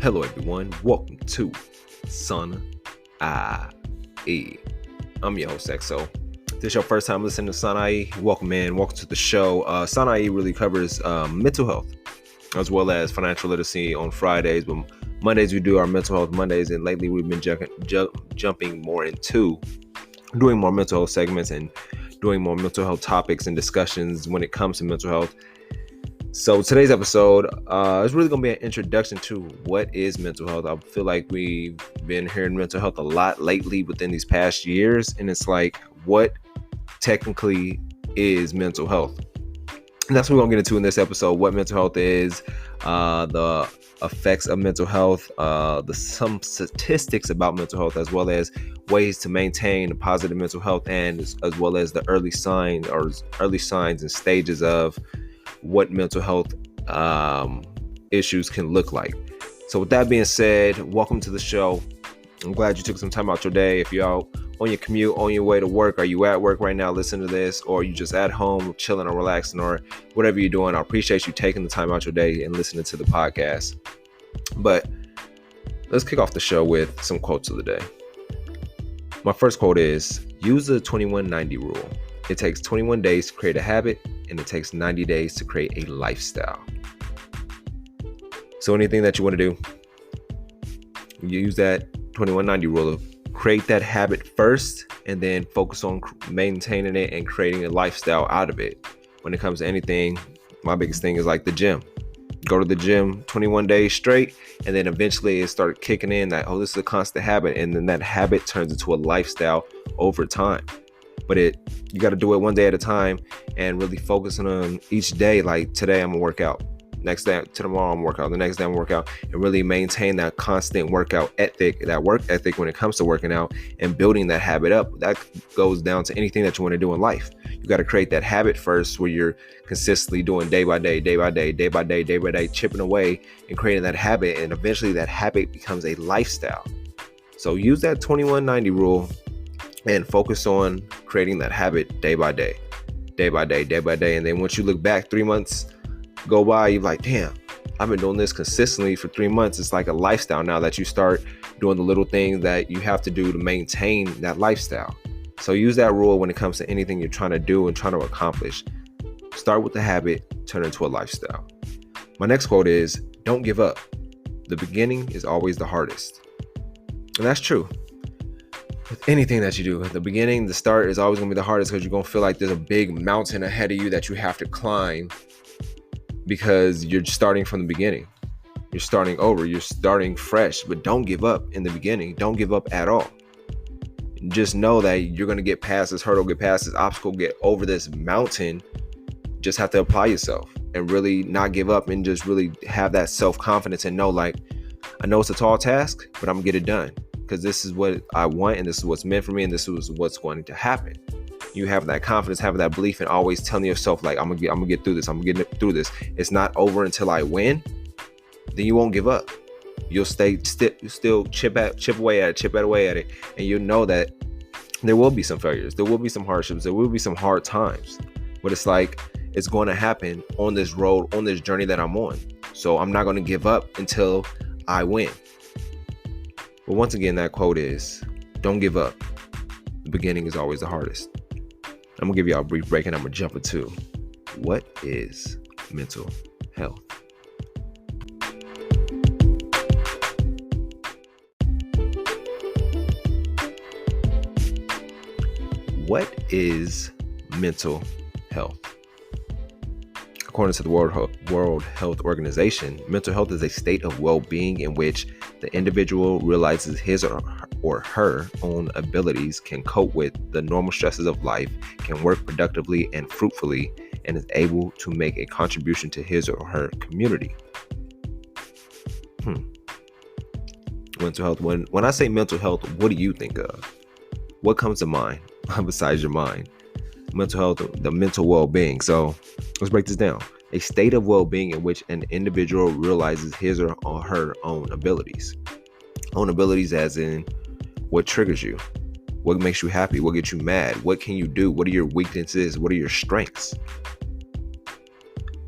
Hello everyone, welcome to Son IE. I'm your host XO. If this is your first time listening to Son IE, welcome to the show. Son IE really covers mental health as well as financial literacy on Fridays, but Mondays we do our mental health Mondays, and lately we've been jumping more into doing more mental health segments and doing more mental health topics and discussions when it comes to mental health. So today's episode is really going to be an introduction to what is mental health. I feel like we've been hearing mental health a lot lately within these past years, and it's like, what technically is mental health? And that's what we're going to get into in this episode, what mental health is, the effects of mental health, some statistics about mental health, as well as ways to maintain positive mental health, and as well as the early signs and stages of what mental health issues can look like. So with that being said, welcome to the show. I'm glad you took some time out your day. If you're out on your commute, on your way to work, are you at work right now listening to this, or you just at home chilling or relaxing or whatever you're doing, I appreciate you taking the time out your day and listening to the podcast. But let's kick off the show with some quotes of the day. My first quote is, use the 21-90 rule. It takes 21 days to create a habit, and it takes 90 days to create a lifestyle. So anything that you want to do, you use that 21-90 rule of create that habit first, and then focus on maintaining it and creating a lifestyle out of it. When it comes to anything, my biggest thing is like the gym. Go to the gym 21 days straight, and then eventually it started kicking in that, this is a constant habit, and then that habit turns into a lifestyle over time. But you got to do it one day at a time and really focusing on each day. Like today, I'm gonna work out. Next day, to tomorrow, I'm gonna work out. The next day, I'm gonna work out, and really maintain that constant workout ethic, that work ethic when it comes to working out and building that habit up. That goes down to anything that you want to do in life. You got to create that habit first, where you're consistently doing day by day, chipping away and creating that habit, and eventually that habit becomes a lifestyle. So use that 21-90 rule and focus on creating that habit day by day. And then once you look back, 3 months go by, you're like, damn, I've been doing this consistently for 3 months. It's like a lifestyle now that you start doing the little things that you have to do to maintain that lifestyle. So use that rule when it comes to anything you're trying to do and trying to accomplish. Start with the habit, turn it into a lifestyle. My next quote is, don't give up. The beginning is always the hardest. And that's true. With anything that you do, at the beginning, the start is always going to be the hardest, because you're going to feel like there's a big mountain ahead of you that you have to climb, because you're starting from the beginning. You're starting over. You're starting fresh. But don't give up in the beginning. Don't give up at all. Just know that you're going to get past this hurdle, get past this obstacle, get over this mountain. Just have to apply yourself and really not give up, and just really have that self-confidence and know, like, I know it's a tall task, but I'm going to get it done. Because this is what I want, and this is what's meant for me, and this is what's going to happen. You have that confidence, having that belief, and always telling yourself, like, I'm gonna get through this. I'm gonna get through this. It's not over until I win. Then you won't give up. You'll still chip away at it, and you'll know that there will be some failures, there will be some hardships, there will be some hard times. But it's like, it's going to happen on this road, on this journey that I'm on. So I'm not going to give up until I win. But once again, that quote is, don't give up. The beginning is always the hardest. I'm going to give y'all a brief break, and I'm going to jump into what is mental health. What is mental health? According to the World Health Organization, mental health is a state of well-being in which the individual realizes his or her own abilities, can cope with the normal stresses of life, can work productively and fruitfully, and is able to make a contribution to his or her community. Mental health. When I say mental health, what do you think of? What comes to mind besides your mind? Mental health, the mental well-being. So let's break this down. A state of well-being in which an individual realizes his or her own abilities. Own abilities as in what triggers you, what makes you happy, what gets you mad, what can you do, what are your weaknesses, what are your strengths.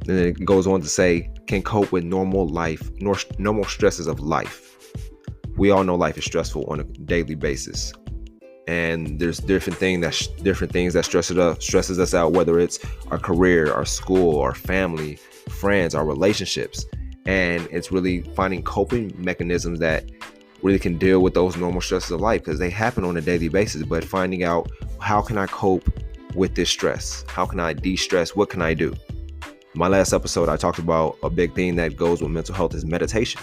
And then it goes on to say can cope with normal stresses of life. We all know life is stressful on a daily basis, and there's different things that stresses us out, whether it's our career, our school, our family, friends, our relationships. And it's really finding coping mechanisms that really can deal with those normal stresses of life, because they happen on a daily basis. But finding out, how can I cope with this stress? How can I de-stress? What can I do? My last episode, I talked about a big thing that goes with mental health is meditation.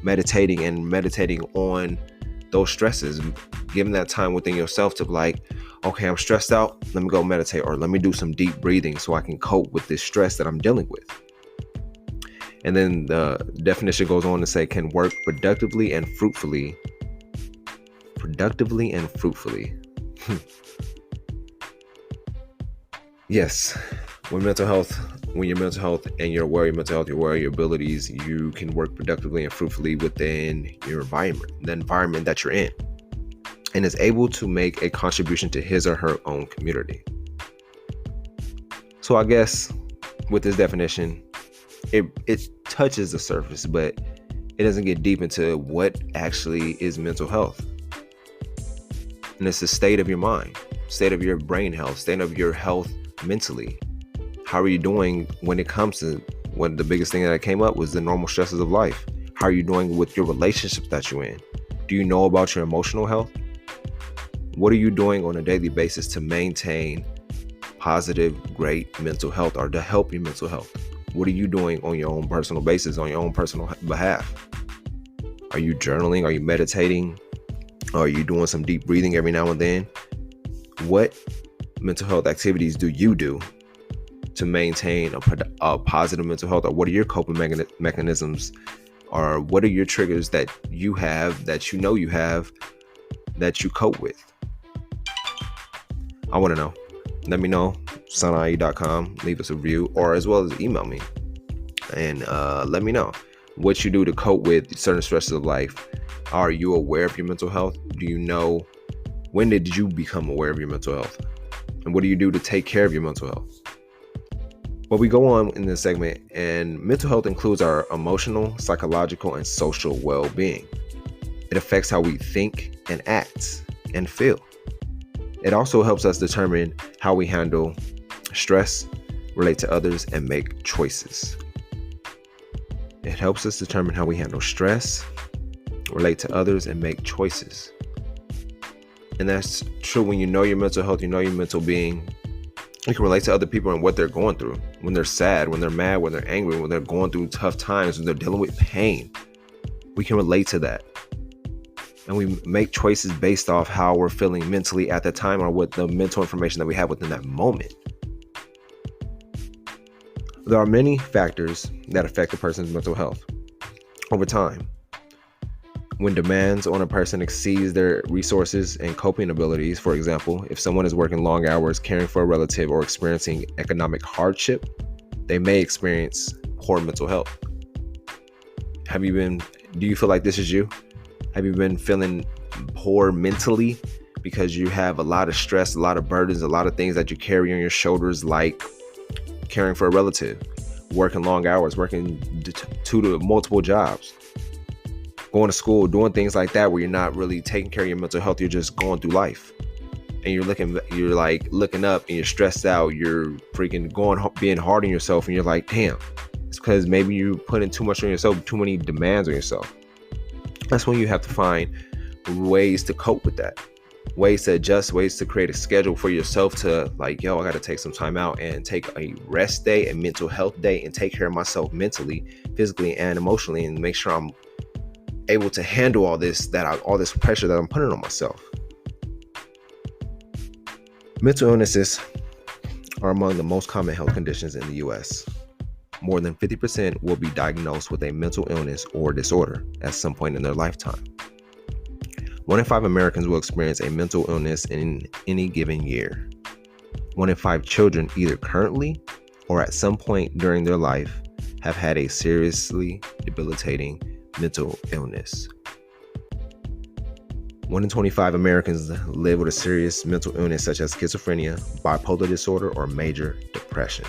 Meditating on those stresses, giving that time within yourself to be like, okay, I'm stressed out, let me go meditate, or let me do some deep breathing so I can cope with this stress that I'm dealing with. And then the definition goes on to say, can work productively and fruitfully. Yes, when your mental health and you're aware of your mental health, you're aware of your abilities, you can work productively and fruitfully within your environment, the environment that you're in, and is able to make a contribution to his or her own community. So I guess with this definition, it touches the surface, but it doesn't get deep into what actually is mental health. And it's the state of your mind, state of your brain health, state of your health mentally. How are you doing when it comes to the biggest thing that came up was the normal stresses of life? How are you doing with your relationships that you're in? Do you know about your emotional health? What are you doing on a daily basis to maintain positive, great mental health, or to help your mental health? What are you doing on your own personal basis, on your own personal behalf? Are you journaling? Are you meditating? Are you doing some deep breathing every now and then? What mental health activities do you do to maintain a positive mental health? Or what are your coping mechanisms? Or what are your triggers that you have, that you know you have, that you cope with? I want to know. Let me know. sunai.com. Leave us a review, or as well as email me. And let me know what you do to cope with certain stresses of life. Are you aware of your mental health? Do you know, when did you become aware of your mental health? And what do you do to take care of your mental health? Well, we go on in this segment, and mental health includes our emotional, psychological, and social well-being. It affects how we think and act and feel. It also helps us determine how we handle stress, relate to others, and make choices. It helps us determine how we handle stress, relate to others, and make choices. And that's true when you know your mental health, you know your mental being. You can relate to other people and what they're going through. When they're sad, when they're mad, when they're angry, when they're going through tough times, when they're dealing with pain. We can relate to that. And we make choices based off how we're feeling mentally at the time, or what the mental information that we have within that moment. There are many factors that affect a person's mental health over time. When demands on a person exceeds their resources and coping abilities, for example, if someone is working long hours, caring for a relative, or experiencing economic hardship, they may experience poor mental health. Do you feel like this is you? Have you been feeling poor mentally because you have a lot of stress, a lot of burdens, a lot of things that you carry on your shoulders, like caring for a relative, working long hours, working 2 to multiple jobs, going to school, doing things like that, where you're not really taking care of your mental health. You're just going through life, and you're looking up, and you're stressed out. You're freaking being hard on yourself, and you're like, damn, it's because maybe you're putting too much on yourself, too many demands on yourself. That's when you have to find ways to cope with that, ways to adjust, ways to create a schedule for yourself to like, I got to take some time out and take a rest day, a mental health day, and take care of myself mentally, physically, and emotionally, and make sure I'm able to handle all this pressure that I'm putting on myself. Mental illnesses are among the most common health conditions in the U.S. More than 50% will be diagnosed with a mental illness or disorder at some point in their lifetime. 1 in 5 Americans will experience a mental illness in any given year. 1 in 5 children, either currently or at some point during their life, have had a seriously debilitating mental illness. 1 in 25 Americans live with a serious mental illness such as schizophrenia, bipolar disorder, or major depression.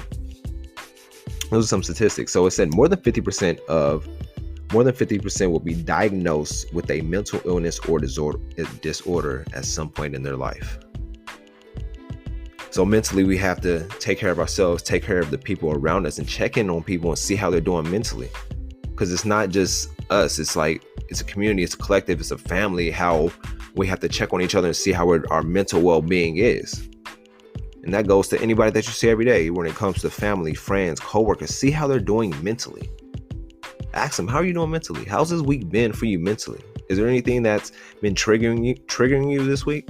Those are some statistics. So it said more than 50% will be diagnosed with a mental illness or disorder at some point in their life. So mentally, we have to take care of ourselves, take care of the people around us, and check in on people and see how they're doing mentally. Because it's not just us. It's like, it's a community, it's a collective, it's a family, how we have to check on each other and see how our mental well-being is. And that goes to anybody that you see every day when it comes to family, friends, coworkers. See how they're doing mentally. Ask them, how are you doing mentally? How's this week been for you mentally? Is there anything that's been triggering you this week?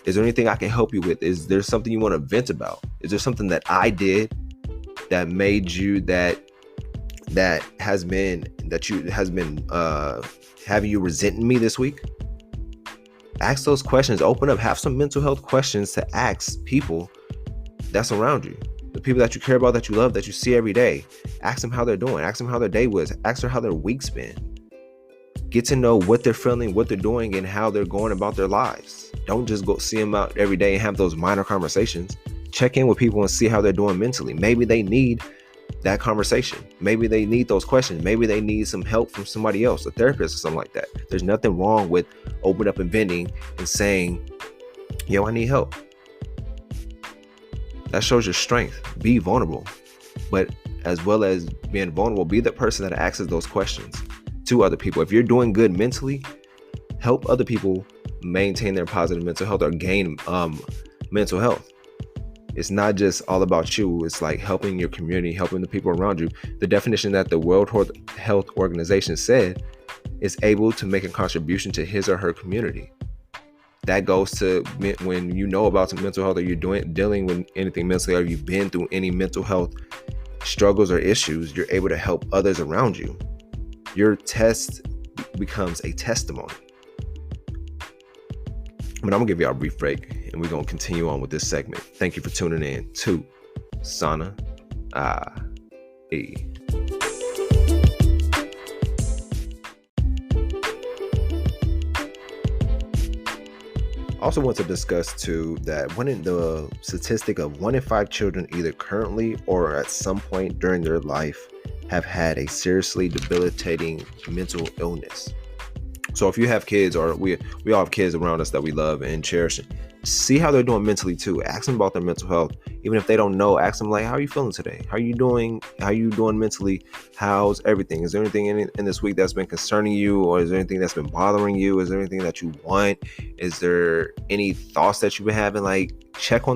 Is there anything I can help you with? Is there something you want to vent about? Is there something that I did that made you that has been having you resenting me this week? Ask those questions. Open up. Have some mental health questions to ask people that's around you. The people that you care about, that you love, that you see every day. Ask them how they're doing. Ask them how their day was. Ask them how their week's been. Get to know what they're feeling, what they're doing, and how they're going about their lives. Don't just go see them out every day and have those minor conversations. Check in with people and see how they're doing mentally. Maybe they need that conversation. Maybe they need those questions. Maybe they need some help from somebody else, a therapist or something like that. There's nothing wrong with opening up and venting and saying, yo, I need help. That shows your strength. Be vulnerable. But as well as being vulnerable, be the person that asks those questions to other people. If you're doing good mentally, help other people maintain their positive mental health or gain mental health. It's not just all about you. It's like helping your community, helping the people around you. The definition that the World Health Organization said is able to make a contribution to his or her community. That goes to when you know about some mental health, or you're dealing with anything mentally, or you've been through any mental health struggles or issues, you're able to help others around you. Your test becomes a testimony. But I'm gonna give y'all a brief break, and we're gonna continue on with this segment. Thank you for tuning in to Sana E. I also want to discuss too that the statistic of 1 in 5 children either currently or at some point during their life have had a seriously debilitating mental illness. So if you have kids, or we all have kids around us that we love and cherish, see how they're doing mentally too. Ask them about their mental health. Even if they don't know, ask them like, how are you feeling today? How are you doing? How are you doing mentally? How's everything? Is there anything in this week that's been concerning you? Or is there anything that's been bothering you? Is there anything that you want? Is there any thoughts that you've been having? Like, check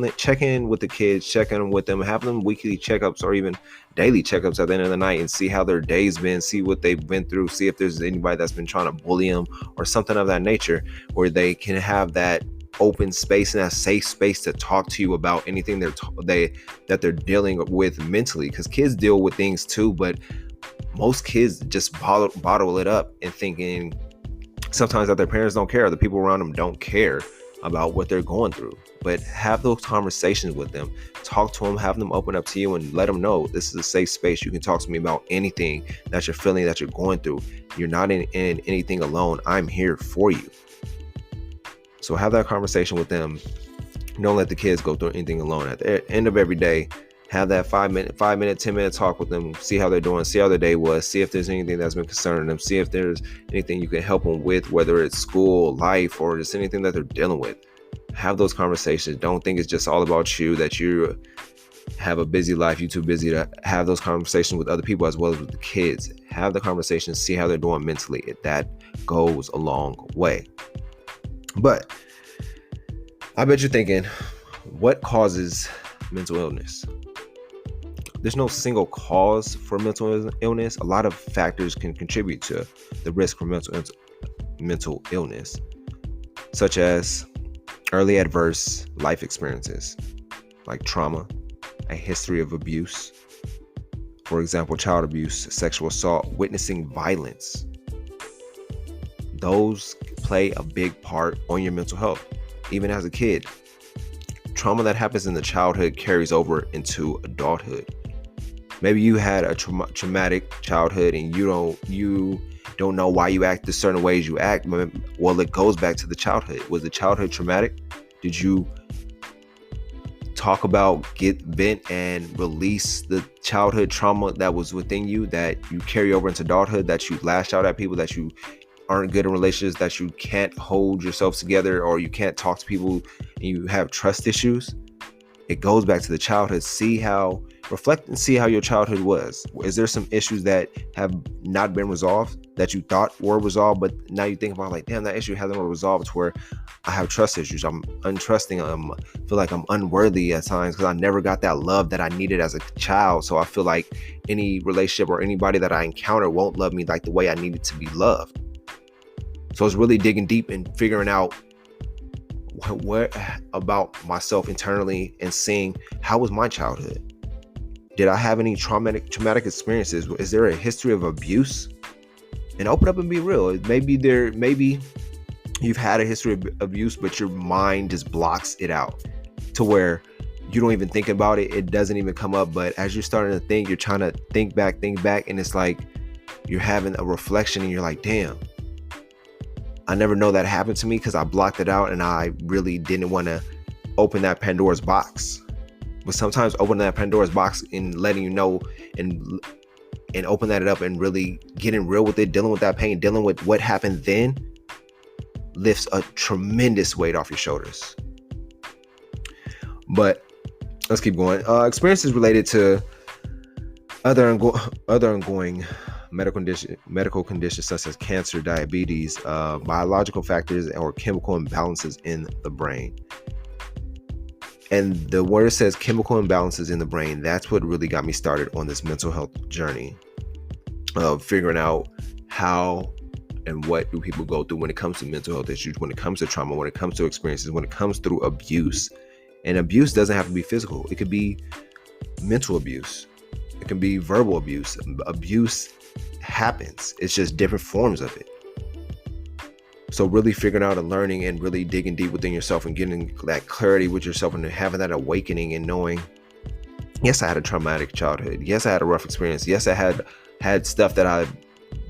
in with the kids, check in with them, have them weekly checkups or even daily checkups at the end of the night, and see how their day's been, see what they've been through, see if there's anybody that's been trying to bully them or something of that nature, where they can have that open space and a safe space to talk to you about anything that they're dealing with mentally. Because kids deal with things too, but most kids just bottle it up and thinking sometimes that their parents don't care, or the people around them don't care about what they're going through. But have those conversations with them, talk to them, have them open up to you, and let them know this is a safe space. You can talk to me about anything that you're feeling, that you're going through. You're not in anything alone. I'm here for you. So have that conversation with them. Don't let the kids go through anything alone. At the end of every day, have that 5-minute, 10-minute talk with them. See how they're doing. See how their day was. See if there's anything that's been concerning them. See if there's anything you can help them with, whether it's school, life, or just anything that they're dealing with. Have those conversations. Don't think it's just all about you, that you have a busy life. You're too busy to have those conversations with other people as well as with the kids. Have the conversations. See how they're doing mentally. That goes a long way. But I bet you're thinking, what causes mental illness? There's no single cause for mental illness. A lot of factors can contribute to the risk for mental illness, such as early adverse life experiences like trauma, a history of abuse, for example, child abuse, sexual assault, witnessing violence. Those play a big part on your mental health, even as a kid. Trauma that happens in the childhood carries over into adulthood. Maybe you had a traumatic childhood and you don't know why you act the certain ways you act. Well, it goes back to the childhood. Was the childhood traumatic? Did you talk about, vent and release the childhood trauma that was within you, that you carry over into adulthood, that you lash out at people, that you aren't good in relationships, that you can't hold yourself together, or you can't talk to people and you have trust issues. It goes back to the childhood. Reflect and see how your childhood was. Is there some issues that have not been resolved that you thought were resolved, but now you think about like, damn, that issue hasn't been resolved, to where I have trust issues. I'm untrusting. I feel like I'm unworthy at times because I never got that love that I needed as a child. So I feel like any relationship or anybody that I encounter won't love me like the way I needed to be loved. So it's really digging deep and figuring out what about myself internally and seeing how was my childhood. Did I have any traumatic experiences? Is there a history of abuse? And open up and be real. Maybe you've had a history of abuse, but your mind just blocks it out to where you don't even think about it. It doesn't even come up. But as you're starting to think, you're trying to think back, and it's like you're having a reflection and you're like, damn, I never know that happened to me because I blocked it out and I really didn't want to open that Pandora's box. But sometimes opening that Pandora's box and letting you know and open that up and really getting real with it, dealing with that pain, dealing with what happened then, lifts a tremendous weight off your shoulders. But let's keep going. Experiences related to other ongoing medical conditions such as cancer, diabetes, biological factors, or chemical imbalances in the brain. And the word says chemical imbalances in the brain. That's what really got me started on this mental health journey of figuring out how and what do people go through when it comes to mental health issues, when it comes to trauma, when it comes to experiences, when it comes through abuse. And abuse doesn't have to be physical. It could be mental abuse. It can be verbal abuse. Abuse happens. It's just different forms of it. So really figuring out and learning and really digging deep within yourself and getting that clarity with yourself and having that awakening and knowing, yes, I had a traumatic childhood. Yes, I had a rough experience. Yes, I had stuff that I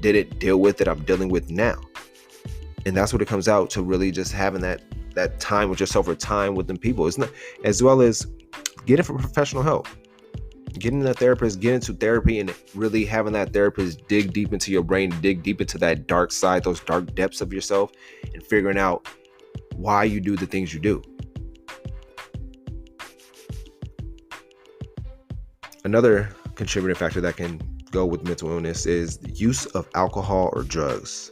didn't deal with that I'm dealing with now. And that's what it comes out to, really just having that time with yourself or time with them people. It's not, as well as getting for professional help. Getting a therapist, getting into therapy, and really having that therapist dig deep into your brain, dig deep into that dark side, those dark depths of yourself, and figuring out why you do the things you do. Another contributing factor that can go with mental illness is the use of alcohol or drugs.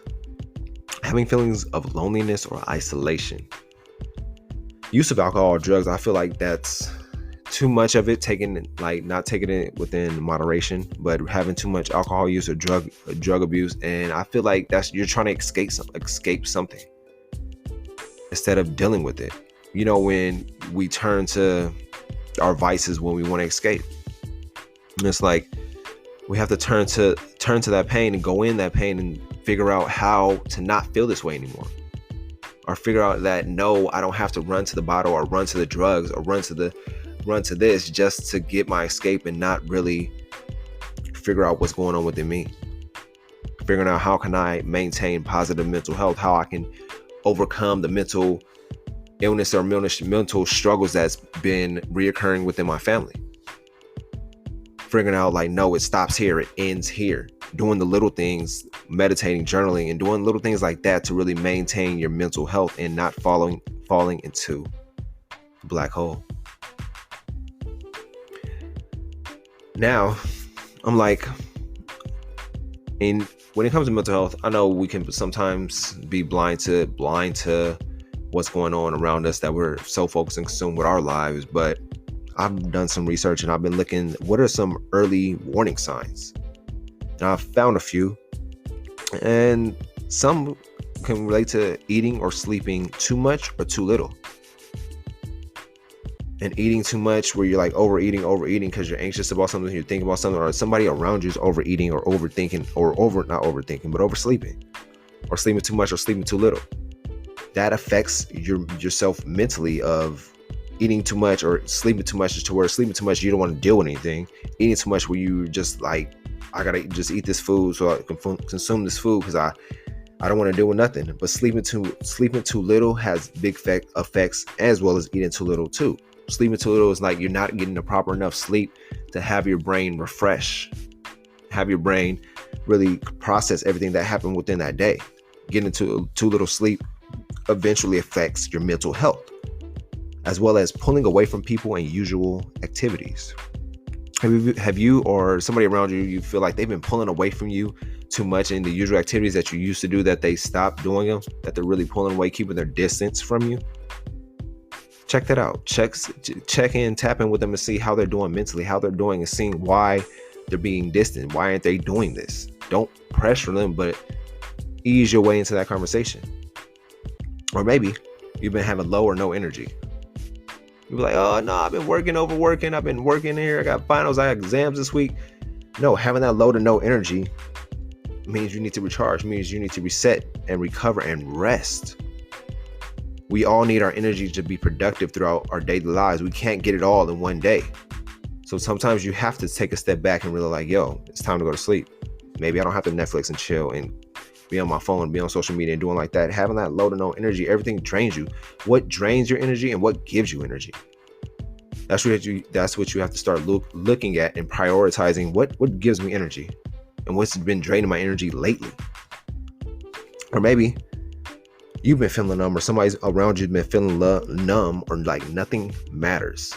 Having feelings of loneliness or isolation. Use of alcohol or drugs, I feel like that's too much of it, not taking it within moderation, but having too much alcohol use or drug abuse. And I feel like you're trying to escape something instead of dealing with it. You know, when we turn to our vices when we want to escape, and it's like we have to turn to that pain and go in that pain and figure out how to not feel this way anymore, or figure out that no, I don't have to run to the bottle or run to the drugs or run to this just to get my escape, and not really figure out what's going on within me. Figuring out how can I maintain positive mental health, how I can overcome the mental illness or mental struggles that's been reoccurring within my family. Figuring out like, no, it stops here, it ends here. Doing the little things, meditating, journaling, and doing little things like that to really maintain your mental health and not falling into the black hole. Now, I'm like, when it comes to mental health, I know we can sometimes be blind to what's going on around us, that we're so focused and consumed with our lives. But I've done some research and I've been looking, what are some early warning signs? And I've found a few, and some can relate to eating or sleeping too much or too little. And eating too much, where you're like overeating because you're anxious about something, you're thinking about something, or somebody around you is overeating or overthinking, or not overthinking, but oversleeping, or sleeping too much or sleeping too little. That affects yourself mentally, of eating too much or sleeping too much, to where sleeping too much, you don't want to deal with anything. Eating too much, where you just like, I gotta just eat this food so I can consume this food because I don't want to deal with nothing. But sleeping too little has big effects, as well as eating too little too. Sleeping too little is like you're not getting the proper enough sleep to have your brain refresh, have your brain really process everything that happened within that day. Getting too little sleep eventually affects your mental health, as well as pulling away from people and usual activities. Have you or somebody around you, you feel like they've been pulling away from you too much in the usual activities that you used to do, that they stopped doing them, that they're really pulling away, keeping their distance from you? Check that out. Check in, tap in with them and see how they're doing mentally, how they're doing, and seeing why they're being distant. Why aren't they doing this? Don't pressure them, but ease your way into that conversation. Or maybe you've been having low or no energy. You'll be like, oh no, I've been overworking. I've been working here. I got finals, I got exams this week. No, having that low to no energy means you need to recharge, means you need to reset and recover and rest. We all need our energy to be productive throughout our daily lives. We can't get it all in one day. So sometimes you have to take a step back and really like, yo, it's time to go to sleep. Maybe I don't have to Netflix and chill and be on my phone and be on social media and doing like that. Having that low to no energy, everything drains you. What drains your energy and what gives you energy? That's what you have to start looking at and prioritizing. What gives me energy and what's been draining my energy lately? Or maybe you've been feeling numb, or somebody around you's been feeling numb, or like nothing matters.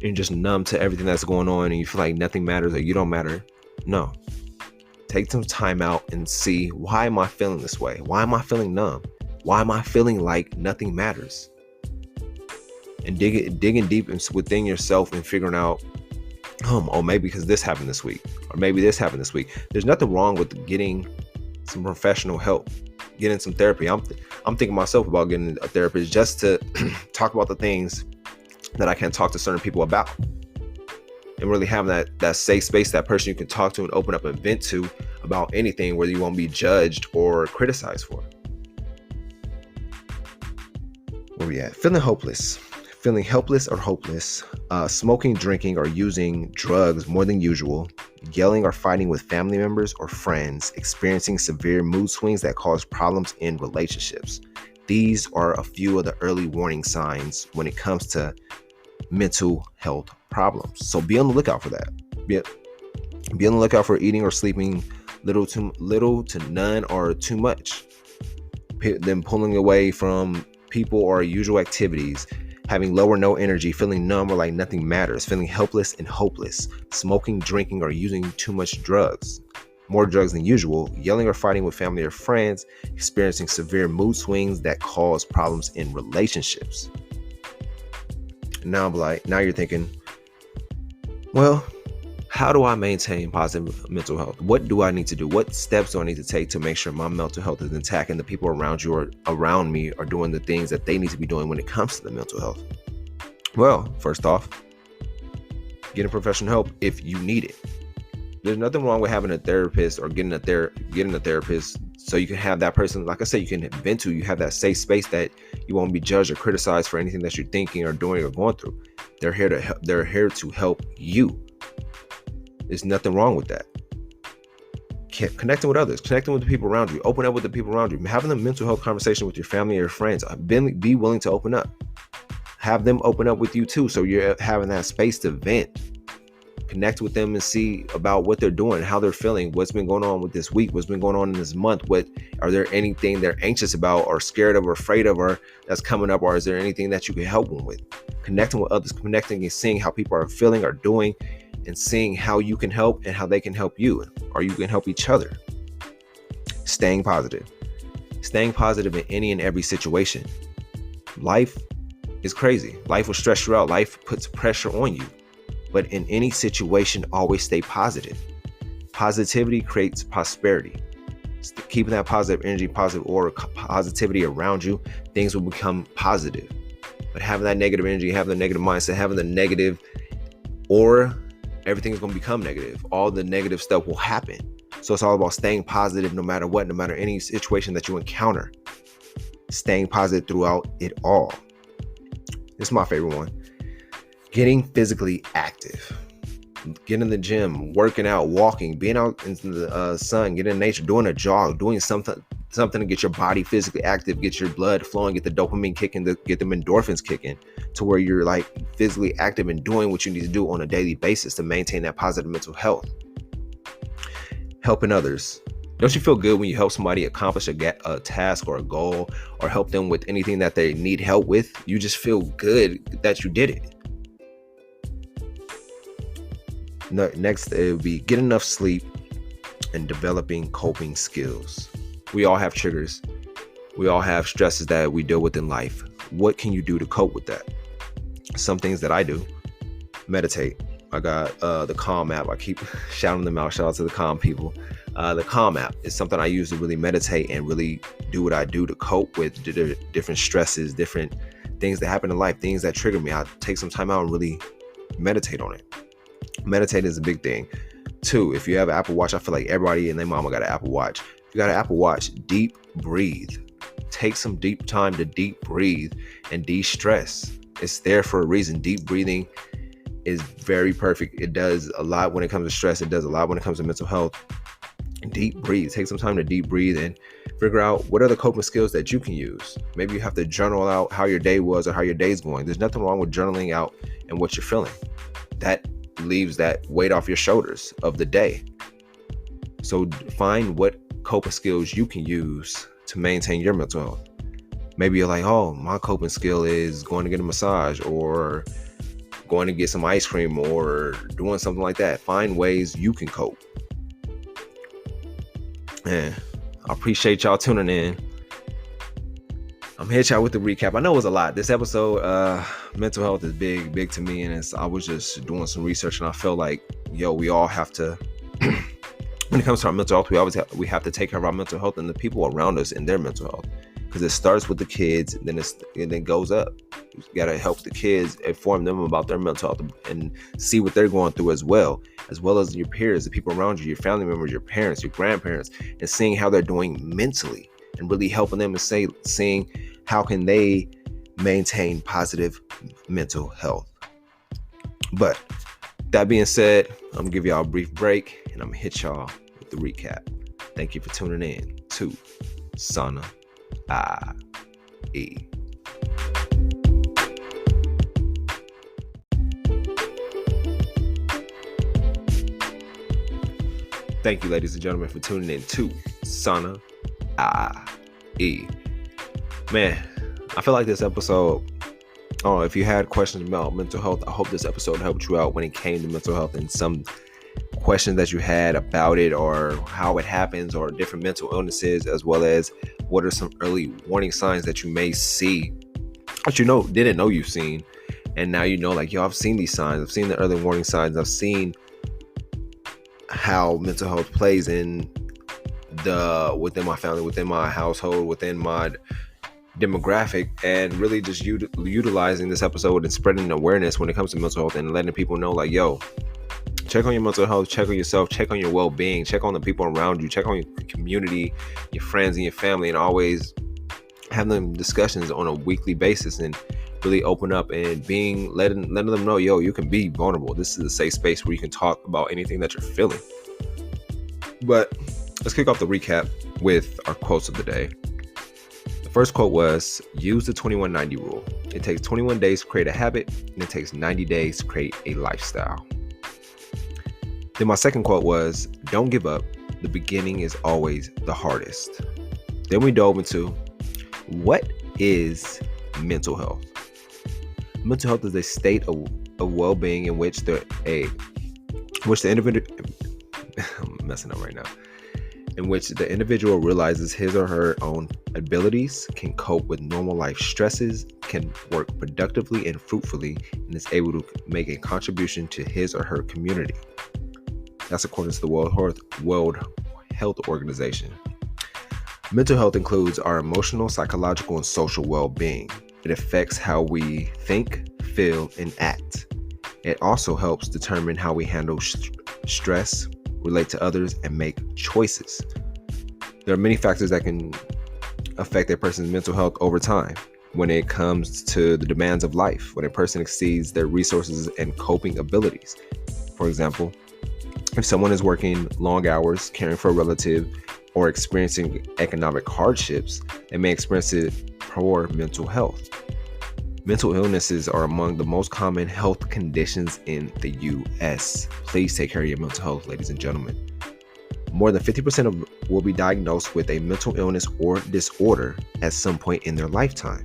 You're just numb to everything that's going on and you feel like nothing matters or you don't matter. No. Take some time out and see, why am I feeling this way? Why am I feeling numb? Why am I feeling like nothing matters? And digging deep within yourself and figuring out, oh, maybe because this happened this week, or maybe this happened this week. There's nothing wrong with getting some professional help, getting some therapy. I'm thinking myself about getting a therapist just to talk about the things that I can't talk to certain people about. And really having that safe space, that person you can talk to and open up and vent to about anything, where you won't be judged or criticized for. Where we at? Feeling helpless or hopeless, smoking, drinking, or using drugs more than usual, yelling or fighting with family members or friends, experiencing severe mood swings that cause problems in relationships. These are a few of the early warning signs when it comes to mental health problems. So be on the lookout for that. Be on the lookout for eating or sleeping little to none or too much. Then pulling away from people or usual activities, having low or no energy, feeling numb or like nothing matters, feeling helpless and hopeless, smoking, drinking, or using too much drugs, more drugs than usual, yelling or fighting with family or friends, experiencing severe mood swings that cause problems in relationships. Now you're thinking, well, how do I maintain positive mental health? What do I need to do? What steps do I need to take to make sure my mental health is intact and the people around you or around me are doing the things that they need to be doing when it comes to the mental health? Well, first off, getting professional help if you need it. There's nothing wrong with having a therapist or getting a therapist so you can have that person, like I said, you can vent to. You have that safe space that you won't be judged or criticized for anything that you're thinking or doing or going through. They're here to help you. There's nothing wrong with that. Connecting with others, connecting with the people around you, open up with the people around you, having a mental health conversation with your family or your friends. Be willing to open up. Have them open up with you too, so you're having that space to vent. Connect with them and see about what they're doing, how they're feeling, what's been going on with this week, what's been going on in this month. Are there anything they're anxious about or scared of or afraid of, or that's coming up, or is there anything that you can help them with? Connecting with others, connecting and seeing how people are feeling or doing, and seeing how you can help and how they can help you, or you can help each other. Staying positive in any and every situation. Life is crazy. Life will stress you out. Life puts pressure on you. But in any situation, always stay positive. Positivity creates prosperity. Keeping that positive energy, positive aura, positivity around you, things will become positive. But having that negative energy, having the negative mindset, having the negative aura, everything's going to become negative. All the negative stuff will happen. So it's all about staying positive no matter what, no matter any situation that you encounter. Staying positive throughout it all. This is my favorite one. Getting physically active. Getting in the gym, working out, walking, being out in the sun, getting in nature, doing a jog, doing something something to get your body physically active, get your blood flowing, get the dopamine kicking, get them endorphins kicking, to where you're like physically active and doing what you need to do on a daily basis to maintain that positive mental health. Helping others. Don't you feel good when you help somebody accomplish a task or a goal, or help them with anything that they need help with? You just feel good that you did it. Next, it would be get enough sleep and developing coping skills. We all have triggers. We all have stresses that we deal with in life. What can you do to cope with that? Some things that I do: meditate. I got the Calm app. I keep shouting them out. Shout out to the Calm people. The Calm app is something I use to really meditate and really do what I do to cope with different stresses, different things that happen in life, things that trigger me. I take some time out and really meditate on it. Meditate is a big thing. 2, if you have an Apple Watch, I feel like everybody and their mama got an Apple Watch. If you got an Apple Watch, deep breathe. Take some deep time to deep breathe and de-stress. It's there for a reason. Deep breathing is very perfect. It does a lot when it comes to stress. It does a lot when it comes to mental health. Deep breathe. Take some time to deep breathe and figure out what are the coping skills that you can use. Maybe you have to journal out how your day was or how your day's going. There's nothing wrong with journaling out and what you're feeling. That leaves that weight off your shoulders of the day. So find what coping skills you can use to maintain your mental health. Maybe you're like, oh, my coping skill is going to get a massage, or going to get some ice cream, or doing something like that. Find ways you can cope. And I appreciate y'all tuning in. I'm here y'all with the recap. I know it was a lot. This episode, mental health is big to me, and I was just doing some research, and I felt like, we all have to, when it comes to our mental health, we have to take care of our mental health and the people around us and their mental health, because it starts with the kids, and then it goes up. You gotta help the kids, inform them about their mental health, and see what they're going through as well as your peers, the people around you, your family members, your parents, your grandparents, and seeing how they're doing mentally, and really helping them and seeing how can they maintain positive mental health. But that being said, I'm gonna give y'all a brief break, and I'm gonna hit y'all with the recap. Thank you for tuning in to Sana IE. Thank you, ladies and gentlemen, for tuning in to Sana IE. Man, I feel like this episode, if you had questions about mental health, I hope this episode helped you out when it came to mental health, and some questions that you had about it, or how it happens, or different mental illnesses, as well as what are some early warning signs that you may see that didn't know you've seen, and now like, I've seen these signs. I've seen the early warning signs. I've seen how mental health plays within my family, within my household, within my demographic, and really just utilizing this episode and spreading awareness when it comes to mental health, and letting people know, like, check on your mental health, check on yourself, check on your well-being, check on the people around you, check on your community, your friends and your family, and always have them discussions on a weekly basis, and really open up and letting them know, you can be vulnerable. This is a safe space where you can talk about anything that you're feeling. But let's kick off the recap with our quotes of the day. The first quote was, use the 21-90 rule. It takes 21 days to create a habit, and it takes 90 days to create a lifestyle. Then my second quote was, don't give up. The beginning is always the hardest. Then we dove into, what is mental health? Mental health is a state of well-being in which the individual I'm messing up right now. In which the individual realizes his or her own abilities, can cope with normal life stresses, can work productively and fruitfully, and is able to make a contribution to his or her community. That's according to the World Health Organization. Mental health includes our emotional, psychological, and social well-being. It affects how we think, feel, and act. It also helps determine how we handle stress, relate to others, and make choices. There are many factors that can affect a person's mental health over time. When it comes to the demands of life, when a person exceeds their resources and coping abilities. For example, if someone is working long hours, caring for a relative, or experiencing economic hardships, they may experience poor mental health. Mental illnesses are among the most common health conditions in the U.S. Please take care of your mental health, ladies and gentlemen. More than 50% will be diagnosed with a mental illness or disorder at some point in their lifetime.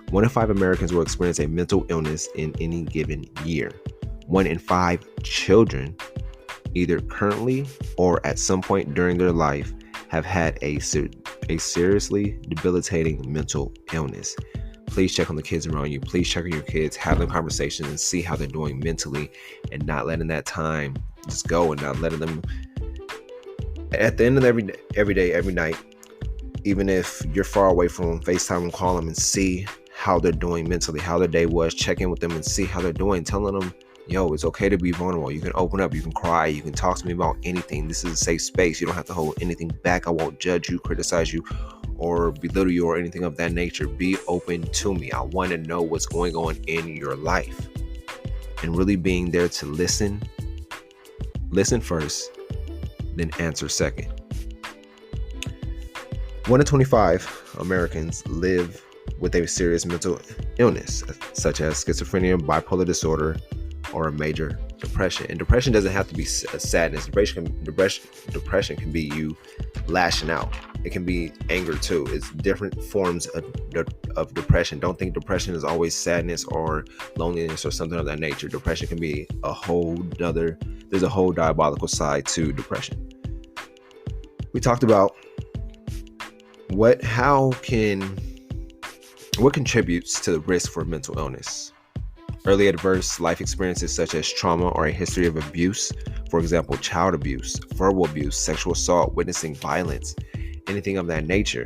1 in 5 Americans will experience a mental illness in any given year. 1 in 5 children, either currently or at some point during their life, have had a seriously debilitating mental illness. Please check on the kids around you. Please check on your kids, have them conversations and see how they're doing mentally, and not letting that time just go, and not letting them, at the end of every day, every night, even if you're far away from them, FaceTime and call them and see how they're doing mentally, how their day was. Check in with them and see how they're doing, telling them, yo, it's okay to be vulnerable. You can open up, you can cry, you can talk to me about anything. This is a safe space. You don't have to hold anything back. I won't judge you, criticize you, or belittle you or anything of that nature. Be open to me. I want to know what's going on in your life, and really being there to listen first, then answer second. 1 in 25 Americans live with a serious mental illness, such as schizophrenia, bipolar disorder, or a major depression. And depression doesn't have to be sadness. Depression can be you lashing out. It can be anger too. It's different forms of depression. Don't think depression is always sadness or loneliness or something of that nature. Depression can be there's a whole diabolical side to depression. We talked about what contributes to the risk for mental illness. Early adverse life experiences such as trauma or a history of abuse, for example, child abuse, verbal abuse, sexual assault, witnessing violence, anything of that nature.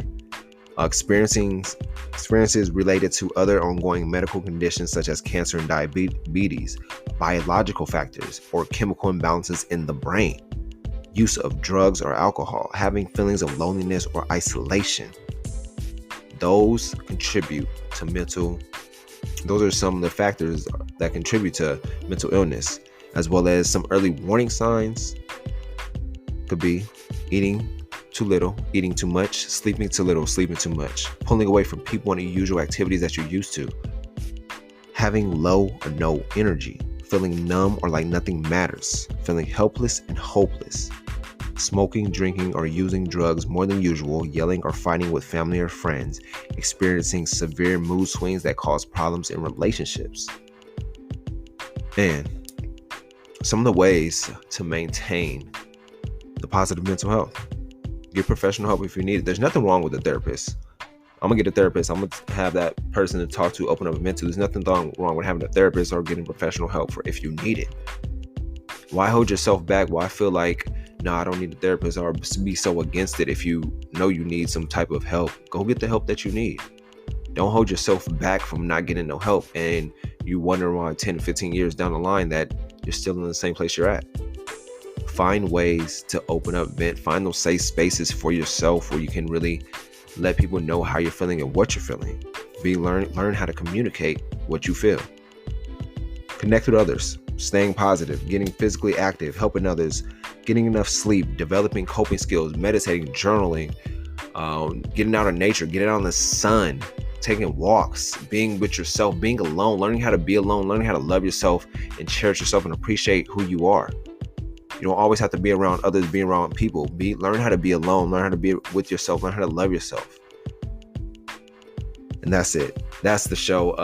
Experiences related to other ongoing medical conditions such as cancer and diabetes, biological factors, or chemical imbalances in the brain. Use of drugs or alcohol, having feelings of loneliness or isolation. Those contribute to those are some of the factors that contribute to mental illness, as well as some early warning signs. Could be eating too little, eating too much, sleeping too little, sleeping too much, pulling away from people and the usual activities that you're used to, having low or no energy, feeling numb or like nothing matters, feeling helpless and hopeless, smoking, drinking, or using drugs more than usual, yelling or fighting with family or friends, experiencing severe mood swings that cause problems in relationships. And some of the ways to maintain the positive mental health. Get professional help if you need it. There's nothing wrong with a therapist. I'm gonna get a therapist. I'm gonna have that person to talk to, open up a mental. There's nothing wrong with having a therapist or getting professional help for if you need it. Why hold yourself back? Why feel like, no, I don't need a therapist, or be so against it? If you know you need some type of help, go get the help that you need. Don't hold yourself back from not getting no help, and you wonder why 10 to 15 years down the line that you're still in the same place you're at. Find ways to open up, vent, find those safe spaces for yourself where you can really let people know how you're feeling and what you're feeling. Learn how to communicate what you feel. Connect with others, staying positive, getting physically active, helping others, getting enough sleep, developing coping skills, meditating, journaling, getting out in nature, getting out in the sun, taking walks, being with yourself, being alone, learning how to be alone, learning how to love yourself and cherish yourself and appreciate who you are. You don't always have to be around others, be around people. Learn how to be alone, learn how to be with yourself, learn how to love yourself. And that's it. That's the show.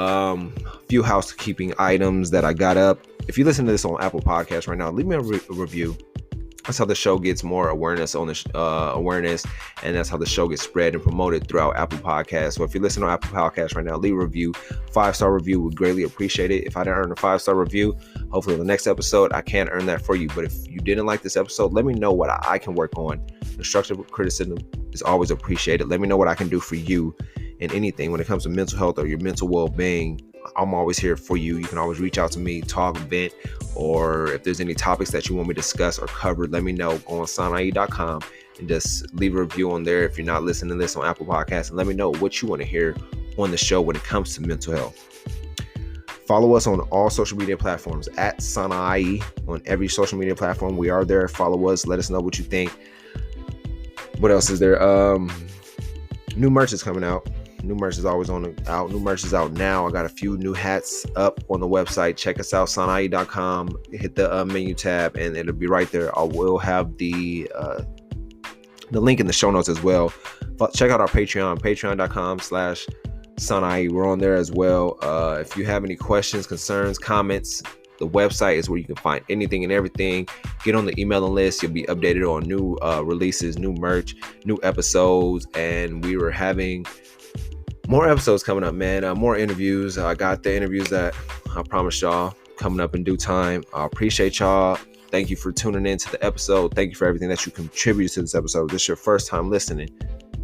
Few housekeeping items that I got up. If you listen to this on Apple Podcasts right now, leave me a review. That's how the show gets more awareness on awareness, and that's how the show gets spread and promoted throughout Apple Podcasts. So if you're listening on Apple Podcasts right now, leave a review. 5-star review would greatly appreciate it. If I didn't earn a 5-star review, hopefully in the next episode I can earn that for you. But if you didn't like this episode, let me know what I can work on. Constructive criticism is always appreciated. Let me know what I can do for you in anything when it comes to mental health or your mental well-being. I'm always here for you. You can always reach out to me, talk, vent, or if there's any topics that you want me to discuss or cover, let me know. Go on sanai.com and just leave a review on there if you're not listening to this on Apple Podcasts, and let me know what you want to hear on the show when it comes to mental health. Follow us on all social media platforms at Sanai on every social media platform. We are there. Follow us. Let us know what you think. What else is there? New merch is coming out. New merch is always out. New merch is out now. I got a few new hats up on the website. Check us out, sanai.com. Hit the menu tab, and it'll be right there. I will have the link in the show notes as well. But check out our Patreon, patreon.com/sanai. We're on there as well. If you have any questions, concerns, comments, the website is where you can find anything and everything. Get on the emailing list. You'll be updated on new releases, new merch, new episodes, and we were having more episodes coming up, man. More interviews. I got the interviews that I promised y'all coming up in due time. I appreciate y'all. Thank you for tuning in to the episode. Thank you for everything that you contributed to this episode. If this is your first time listening,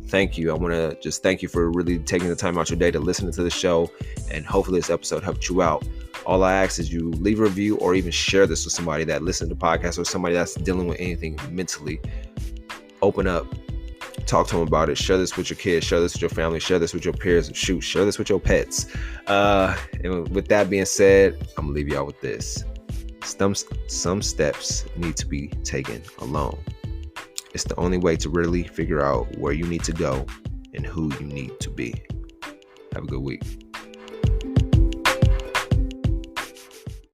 thank you. I want to just thank you for really taking the time out your day to listen to the show, and hopefully this episode helped you out. All I ask is you leave a review or even share this with somebody that listens to podcasts or somebody that's dealing with anything mentally. Open up. Talk to them about it. Share this with your kids. Share this with your family. Share this with your peers. Shoot, share this with your pets. And with that being said, I'm going to leave y'all with this. Some steps need to be taken alone. It's the only way to really figure out where you need to go and who you need to be. Have a good week.